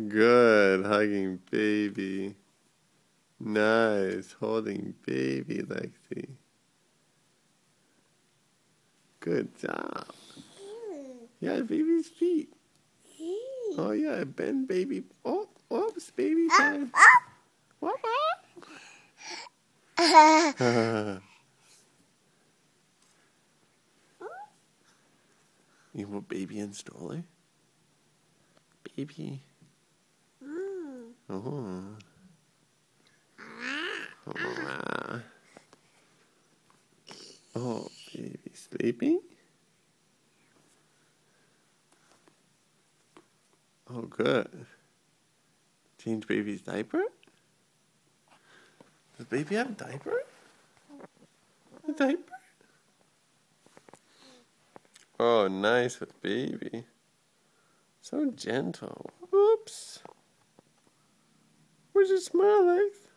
Good. Hugging baby. Nice. Holding baby, Lexi. Good job. Yeah, baby's feet. Oh, yeah. Bend baby. Oh, oops, baby time. What? You want baby in stroller? Baby. Oh. Oh, baby sleeping? Oh, good. Change baby's diaper? Does baby have a diaper? A diaper? Oh, nice with baby. So gentle. Oops. Where's your smile, Lex?